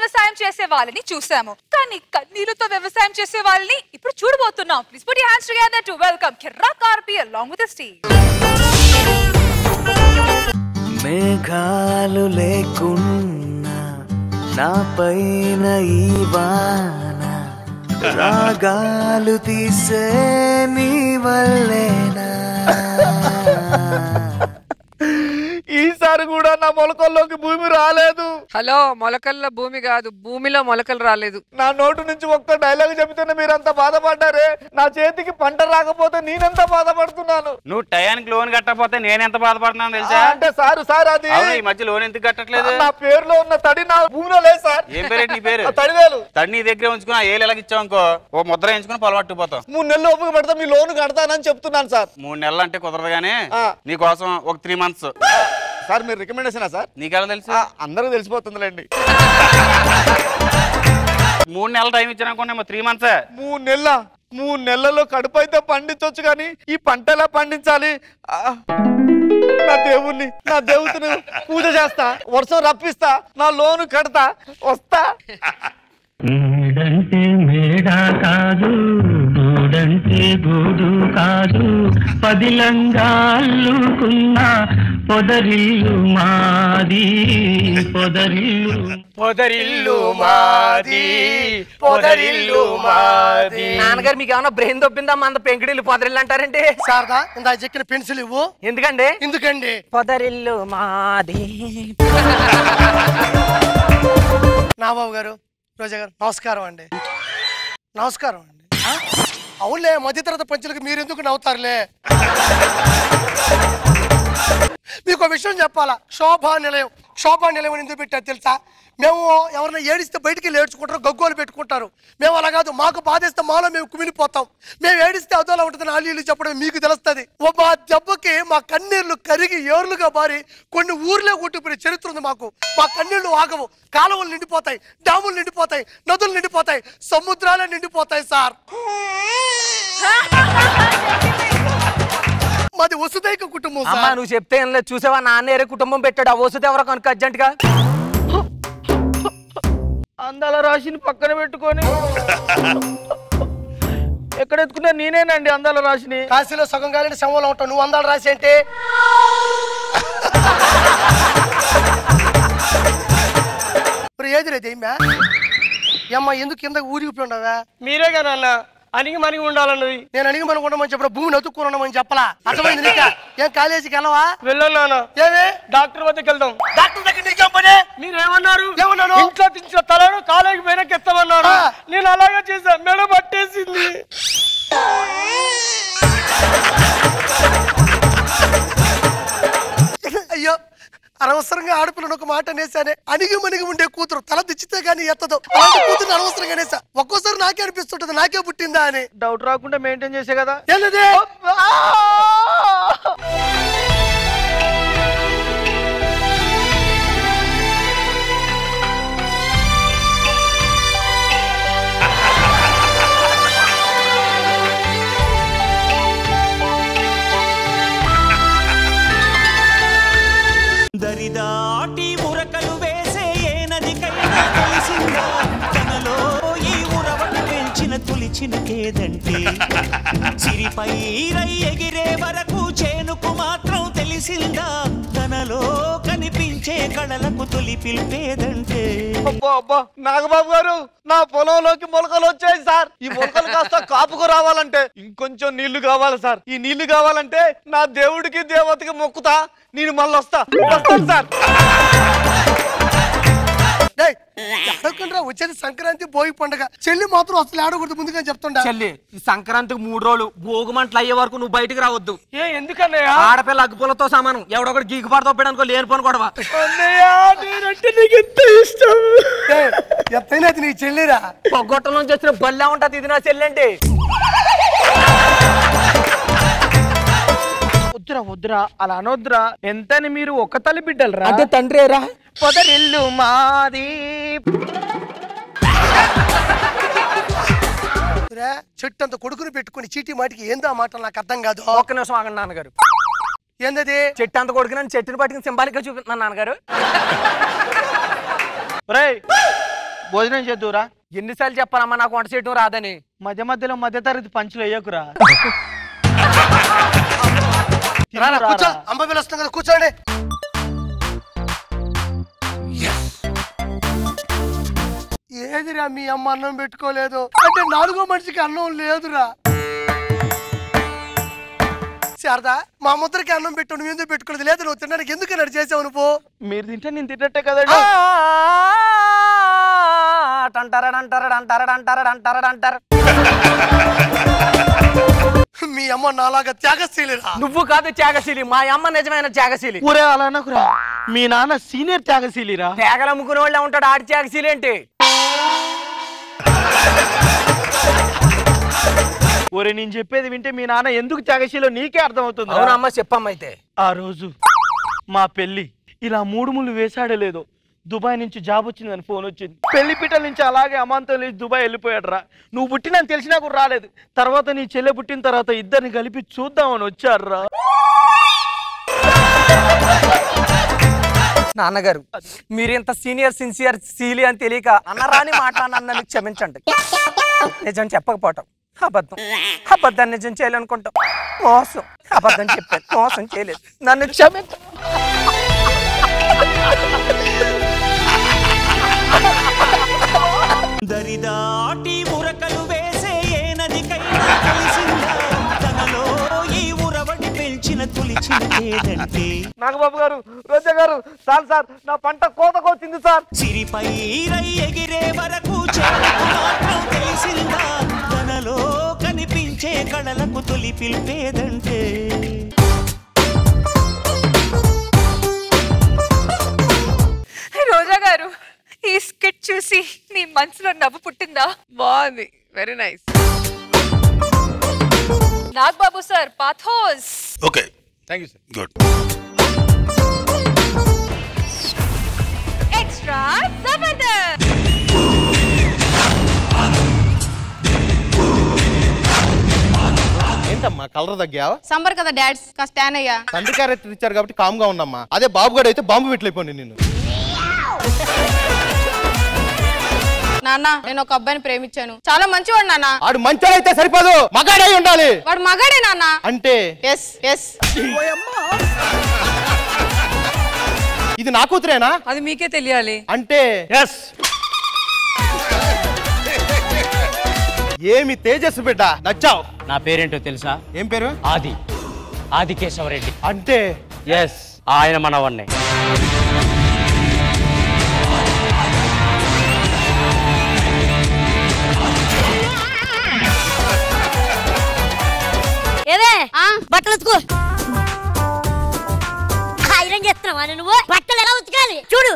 వ్యవసాయం చేసే వాళ్ళని చూసాము, కానీ కన్నీళ్లతో వ్యవసాయం చేసే వాళ్ళని ఇప్పుడు చూడబోతున్నాం. Please put your hands together to welcome Kiraak RP along with his team. మేఘాలు లేకున్నా నా పైన ఈ వాన రాగాలు తీసే నీ వల్లేనా. ఈసారి కూడా నా మొలకల్లోకి భూమి రాలేదు. హలో, మొలకల్లో భూమి కాదు, భూమిలో మొలకలు రాలేదు. నా నోటు నుంచి ఒక్క డైలాగ్ చెబుతున్నా మీరంతా బాధపడ్డారే. నా చేతికి పంట రాకపోతే నేనెంత బాధపడుతున్నాను. నువ్వు టయానికి లోన్ కట్టకపోతే నేనెంత బాధపడుతున్నాను తెలుసా? అంటే సార్ అది ఈ మధ్య లోన్ ఎందుకు కట్టట్లేదు? నా పేరులో ఉన్న తడి నా భూమిలో లేదు సార్. ఏం పేరు నీ పేరు? తడివేలు. తడి నీ దగ్గర ఉంచుకుని ఆ ఏళ్ళు ఎలాగిచ్చావు అనుకో, ఓ ముద్ర వేయించుకుని పొలవట్టుకుపోతావు. 3 నెలలు ఓపిక పెడతా మీ లోన్ కడతానని చెప్తున్నాను సార్. 3 నెలలు అంటే కుదరదు గానీ నీకోసం ఒక 3 months. సార్ మీరు రికమెండేషన్ సార్? నీకెలా తెలుసు? అందరూ తెలిసిపోతుందిలేండి. 3 నెలలు టైం ఇచ్చానుకోండి, 3 months. 3 నెలల్లో కడుపు అయితే పండించవచ్చు, కానీ ఈ పంట ఎలా పండించాలి? నా దేవుడిని పూజ చేస్తా, వర్షం రప్పిస్తా, నా లోను కడతా, వస్తా. మేడంటే మేడ కాదు, గూడంటే గూడు కాదు, పదిలంగాల్లుకున్న పొదరిల్లు మాది, పొదరిల్లు మాది. నాన్నగారు మీకు ఏమన్నా బ్రెయిన్ దొబ్బిందా? మన పెంకిడిల్లు పొదరిల్లు అంటారంటే సారదా ఇందా చెక్కిన పెన్సిల్ ఇవ్వు. ఎందుకండి పొదరిల్లు మాది. నాబాబు గారు, రోజా గారు, నమస్కారం అండి. అవునులే, మధ్యతరగతి పంచులకు మీరు ఎందుకు నవ్వుతారులే. మీకు విషయం చెప్పాలా? శోభా నిలయం ఎందుకు పెట్టారు తెలుసా? మేము ఎవరైనా ఏడిస్తే బయటికి ఏడ్చుకుంటారు, గగ్గోలు పెట్టుకుంటారు. మేము అలా కాదు, మాకు బాధేస్తే మాలో మేము కుమిలిపోతాం. మేము ఏడిస్తే అదోలా ఉంటుంది, నాళ్ళు చెప్పడం మీకు తెలుస్తుంది. మా దెబ్బకి మా కన్నీళ్లు కరిగి ఏర్లుగా మారి కొన్ని ఊర్లే కొట్టుకునే చరిత్ర ఉంది మాకు. మా కన్నీళ్లు ఆగవు, కాలువలు నిండిపోతాయి, డ్యాములు నిండిపోతాయి, నదులు నిండిపోతాయి, సముద్రాలే నిండిపోతాయి సార్. మాది వసుదైక కుటుంబం. నువ్వు చెప్తే ఏం లేదు, చూసావా నాన్నేరే కుటుంబం పెట్టాడు. ఆ వసుది ఎవరో కనుక అర్జెంట్ గా అందాల రాశిని పక్కన పెట్టుకొని ఎక్కడ ఎత్తుకున్నా నేనేనండి అందాల రాశిని. కాశీలో సగం కాలంటే శవంలో ఉంటావు, నువ్వు అందాల రాశి అంటే? ఏది లేదు ఏమ్మా, ఎందుకు కింద ఊరిగిపోయి ఉండవా? మీరే కదా అన్న అణిగి మణిగి ఉండాలన్నది. నేను అణిగి మనకు ఉండమని చెప్పిన భూమిని అతుక్కుని ఉండమని చెప్పలా? అర్థమైంది నీక? ఏం కాలేజీకి వెళ్ళవా? వెళ్ళాను. ఏమి డాక్టర్ వద్దకు వెళ్దాం. డాక్టర్ దగ్గర నీకేం పని? మీరేమన్నారు? ఏమన్నాను? ఇంట్లో తించిన తలను కాలేజీకి వెనక్కి ఎత్తామన్నారు. నేను అలాగే చేశా, మెడ పట్టేసింది. అయ్యో, అనవసరంగా ఆడపిల్లని ఒక మాట అనేసానే. అణిగి మణిగి ఉండే కూతురు తల దిచ్చితే గానీ ఎత్తదు, అలాంటి కూతురు అనవసరంగా అనేసా. ఒక్కోసారి నాకే అనిపిస్తుంటది నాకే పుట్టిందా అని. డౌట్ రాకుండా మెయింటైన్ చేసే కదా. ఏంటది? దరిదాటి ఉరకలు వేసే ఏ నదికైనా తెలిసిందా తనలో ఈ ఉరవట పెంచిన తొలిచినకేదంటే సిరిపై రై ఎగిరే వరకు చేనుకు మాత్రం తెలిసిందా తనలో కనిపించే కళలకు తొలి పిలిపేదంటే. అబ్బా నాగబాబు గారు, నా పొలంలోకి మొలకలు వచ్చాయి సార్. ఈ మొలకలు కాస్త కాపుకు రావాలంటే ఇంకొంచెం నీళ్లు కావాలి సార్. ఈ నీళ్లు కావాలంటే నా దేవుడికి దేవతకి మొక్కుతా, నేను మళ్ళీ వస్తాను సార్. వచ్చేది సంక్రాంతి భోగి పండుగ. చెల్లి మాత్రం అసలు ఆడకూడదు ముందుగా చెప్తుండా. చెల్లి, ఈ సంక్రాంతికి 3 రోజులు భోగమంటలు అయ్యే వరకు నువ్వు బయటికి రావద్దు. ఎందుకన్నయ్యా? ఆడపిల్ల అగ్గుపులతో సమానం, ఎవడొకటి గీకు పడతాడు లేనిపోను గొడవ. ఎంతైనా నీ చెల్లిరా. పొగ్గొట్టం నుంచి వచ్చిన బల్లా ఉంటది, ఇది నా చెల్లి అంటే. వద్దురా అలా అనొద్దురా. ఎంతని మీరు ఒక్క తల్లి బిడ్డలరా? అదే తండ్రిరా. పొదరిల్లు మాది. చెట్టు అంత కొడుకుని పెట్టుకుని చీటీ మాటికి ఏందో ఆ మాట నాకు అర్థం కాదు. ఒక్క నిమిషం ఆగండి నాన్నగారు. ఏందది? చెట్టు అంత కొడుకు చెట్టుని పట్టుకుని సింబాలిక్ గా చూపిస్తున్నాను నాన్నగారు. భోజనం చేద్దురా. ఎన్నిసార్లు చెప్పాలమ్మా నాకు వంట చేయటం రాదని. మధ్య మధ్యలో మధ్య తరగతి పంచులు వేయకురా. కూర్చో, అమ్మ పిలుస్తుంది కదా, కూర్చోండి. ఏదిరా మీ అమ్మ అన్నం పెట్టుకోలేదు అంటే 4వ మనిషికి అన్నం లేదురా. శారదా, మా ముద్దరికి అన్నం పెట్టు, నువ్వు ఎందుకు పెట్టుకోలేదు? లేదు, నువ్వు తినడానికి ఎందుకు నన్ను చేసావు నువ్వు? మీరు తింటే నేను తిన్నట్టే కదండి. అంటారు మీ అమ్మ నాలాగా త్యాగశీలిరా. నువ్వు కాదు త్యాగశీలి, మా అమ్మ నిజమైన త్యాగశీలి. ఊరే అలా అనకురా, మీ నాన్న సీనియర్ త్యాగశీలిరా. తేగలు అమ్ముకునే వాళ్ళే ఉంటాడు, ఆడి త్యాగశీలి ఏంటి? ఊరే నేను చెప్పేది వింటే మీ నాన్న ఎందుకు త్యాగశీలో నీకే అర్థమవుతుంది. అవునమ్మా, చెప్పమ్మ. అయితే ఆ రోజు మా పెళ్లి ఇలా 3 ముళ్ళు వేసాడే లేదో దుబాయ్ నుంచి జాబ్ వచ్చిందని ఫోన్ వచ్చింది. పెళ్లి పీటల నుంచి అలాగే అమాంతం లేచి దుబాయ్ వెళ్ళిపోయాడు రా. నువ్వు పుట్టినని తెలిసినా కూడా రాలేదు. తర్వాత నీ చెల్లె పుట్టిన తర్వాత ఇద్దరిని కలిపి చూద్దామని వచ్చారు రా. నాన్నగారు, మీరింత సీనియర్ సిన్సియర్ సీలి అని తెలియక అన్నరాని మాట నన్ను క్షమించండి. నిజం చెప్పకపోవటం అబద్ధం, అబద్ధాన్ని నిజం చేయాలనుకుంటాం. మోసం, అబద్ధం చెప్పాను, మోసం చేయలేదు, నన్ను క్షమించండి. దరిదాటి ఉరకలు వేసే ఏ నదికైనా కలిసిందా తనలో ఈ ఉరవడి పెంచిన తొలిచిన లేదంటే. నాగబాబు గారు, రోజా గారు, సార్ నా పంట కోతకొచ్చింది సార్. సిరిపై రై ఎగిరే వరకు చేరకు మాత్రం తెలిసిందా తనలో కనిపించే కళలకు తొలి పిలిపేదంటే. రోజా గారు, ఈ స్కిట్ చూసి నీ మనసులో నవ్వు పుట్టిందా? బాగుంది, very nice. Nagababu sir, pathos. Okay, thank you sir. Good. Extra Jabardasth. ఏంటమ్మా కలర్ తగ్గావా? సంబర్ కదా డాడ్స్, కాస్త ట్యాన్ అయ్యా. తండ్రి క్యారెక్టర్ ఇచ్చారు కాబట్టి కామ్ గా ఉండమ్మా. అదే బాబుగాడు అయితే బాంబు పెట్టలేకపోయింది నిన్ను. నాన్న, నేను ఒక అబ్బాయిని ప్రేమించాను, చాలా మంచివాడు నాన్న. వాడు మంచోడైతే సరిపోదు, మగాడై ఉండాలి. వాడు మగాడే నాన్న. అంటే ఎస్ ఎస్. ఇది నా కూతురేనా? అది మీకే తెలియాలి. అంటే ఎస్. ఏమి తేజస్సు బిడ్డ, నచ్చావు. నా పేరేంటో తెలుసా? ఏం పేరు? ఆది కేశవరెడ్డి. అంటే ఎస్, ఆయన మనవన్నే. ఏవే బట్టలు ఉతుకో. ఐరన్ చేస్తున్నావా నువ్వు? బట్టలు ఎలా ఉతకాలి చూడు.